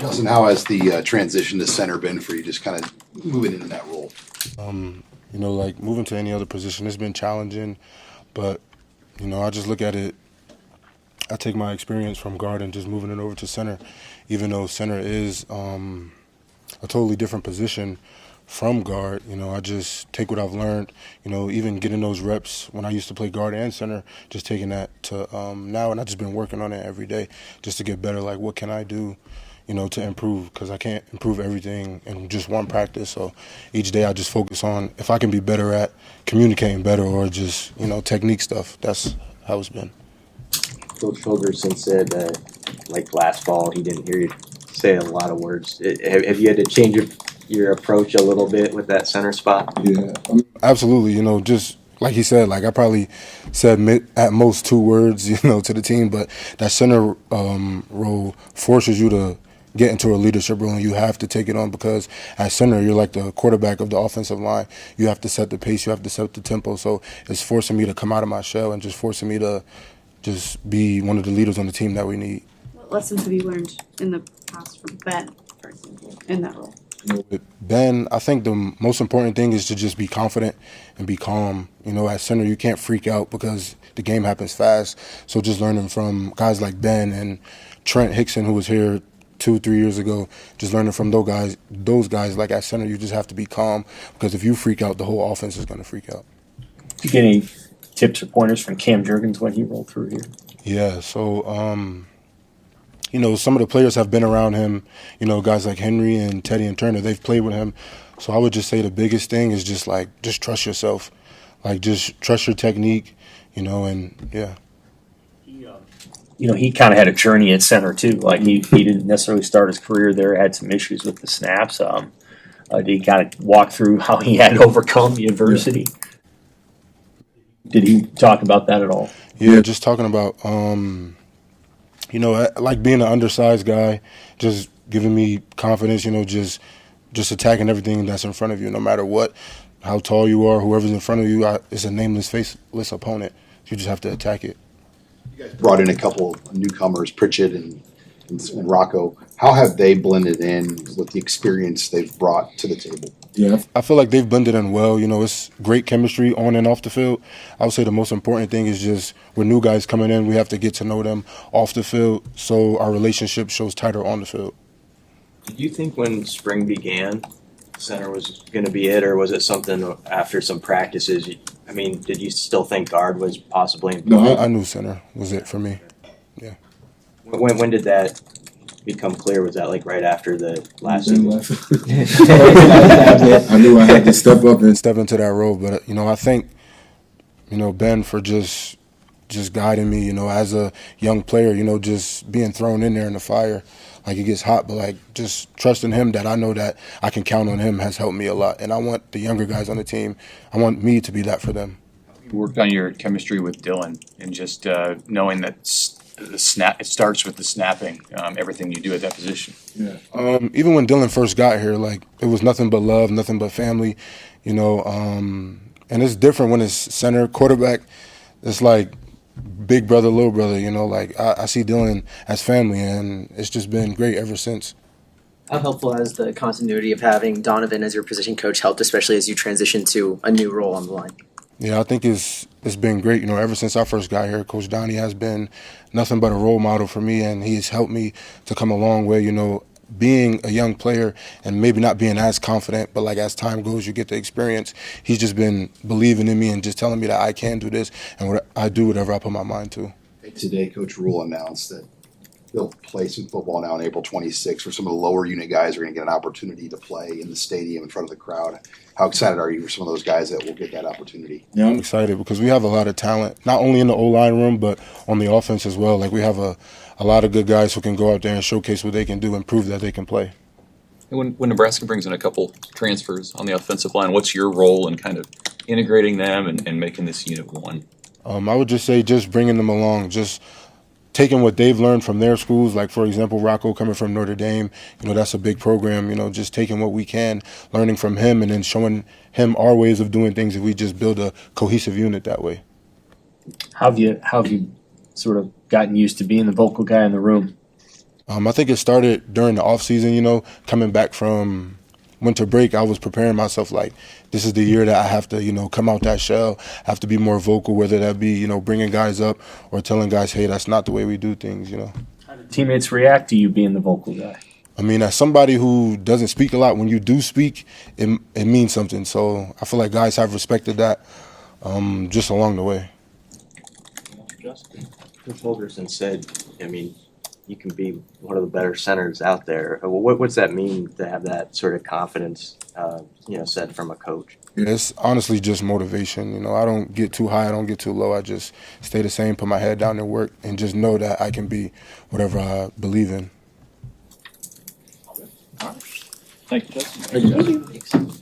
Justin, how has the transition to center been for you, just kind of moving into that role? Like moving to any other position, it's been challenging, but, I just look at it, I take my experience from guard and just moving it over to center, even though center is a totally different position from guard. I just take what I've learned, even getting those reps when I used to play guard and center, just taking that to now, and I've just been working on it every day just to get better. Like, what can I do, to improve? Because I can't improve everything in just one practice. So each day I just focus on if I can be better at communicating better or just, technique stuff. That's how it's been. Coach Fulgerson said like last fall, he didn't hear you say a lot of words. Have you had to change your approach a little bit with that center spot? Yeah, absolutely. Just like he said, like I probably said at most 2 words, to the team, but that center role forces you to get into a leadership role, and you have to take it on because at center, you're like the quarterback of the offensive line. You have to set the pace, you have to set the tempo. So it's forcing me to come out of my shell and just forcing me to just be one of the leaders on the team that we need. What lessons have you learned in the past from Ben, for example, in that role? With Ben, I think the most important thing is to just be confident and be calm. At center, you can't freak out because the game happens fast. So just learning from guys like Ben and Trent Hickson, who was here 2-3 years ago, just learning from those guys like at center, you just have to be calm because if you freak out, the whole offense is going to freak out. Did you get any tips or pointers from Cam Jurgens when he rolled through here? Yeah, so some of the players have been around him, guys like Henry and Teddy and Turner, they've played with him. So I would just say the biggest thing is just trust yourself. Like, just trust your technique, and yeah. He kind of had a journey at center too. Like he didn't necessarily start his career there, had some issues with the snaps. Did he kind of walk through how he had to overcome the adversity? Yeah. Did he talk about that at all? Yeah, just talking about, like being an undersized guy, just giving me confidence, just attacking everything that's in front of you, no matter what, how tall you are, whoever's in front of you, it's a nameless, faceless opponent. You just have to attack it. You guys brought in a couple of newcomers, Pritchett and Rocco. How have they blended in with the experience they've brought to the table? Yeah, I feel like they've blended in well. It's great chemistry on and off the field. I would say the most important thing is just with new guys coming in, we have to get to know them off the field so our relationship shows tighter on the field. Did you think when spring began, center was going to be it, or was it something after some practices? Did you still think guard was possibly important? No, I knew center was it for me. Yeah. When did that become clear? Was that like right after the last season? I knew I had to step up and step into that role, but I think Ben for just guiding me, as a young player, just being thrown in there in the fire, like it gets hot, but like just trusting him that I know that I can count on him has helped me a lot, and I want the younger guys on the team, I want me to be that for them. You worked on your chemistry with Dylan and just knowing that it starts with the snapping, everything you do at that position. Yeah. Even when Dylan first got here, like it was nothing but love, nothing but family, and it's different when it's center quarterback. It's like big brother, little brother, like I see Dylan as family, and it's just been great ever since. How helpful has the continuity of having Donovan as your position coach helped, especially as you transition to a new role on the line? Yeah, I think it's been great. Ever since I first got here, Coach Donnie has been nothing but a role model for me, and he's helped me to come a long way. Being a young player and maybe not being as confident, but like as time goes, you get the experience. He's just been believing in me and just telling me that I can do this, and I do whatever I put my mind to. Today, Coach Rule announced that they'll play some football now on April 26th, where some of the lower unit guys are going to get an opportunity to play in the stadium in front of the crowd. How excited are you for some of those guys that will get that opportunity? Yeah, I'm excited because we have a lot of talent, not only in the O-line room, but on the offense as well. Like we have a lot of good guys who can go out there and showcase what they can do and prove that they can play. And when Nebraska brings in a couple transfers on the offensive line, what's your role in kind of integrating them and making this unit one? I would just say just bringing them along, just taking what they've learned from their schools, like, for example, Rocco coming from Notre Dame, that's a big program, just taking what we can, learning from him, and then showing him our ways of doing things if we just build a cohesive unit that way. How have you sort of gotten used to being the vocal guy in the room? I think it started during the off season. You know, coming back from winter break, I was preparing myself like this is the year that I have to, you know, come out that shell, have to be more vocal, whether that be, you know, bringing guys up or telling guys, hey, that's not the way we do things, you know. How did teammates react to you being the vocal guy? I mean, as somebody who doesn't speak a lot, when you do speak, it means something. So I feel like guys have respected that just along the way. Coach Holgerson said, I mean, you can be one of the better centers out there. What's that mean to have that sort of confidence, said from a coach? It's honestly just motivation. You know, I don't get too high, I don't get too low. I just stay the same, put my head down and work, and just know that I can be whatever I believe in. Thank you, Justin. Thanks.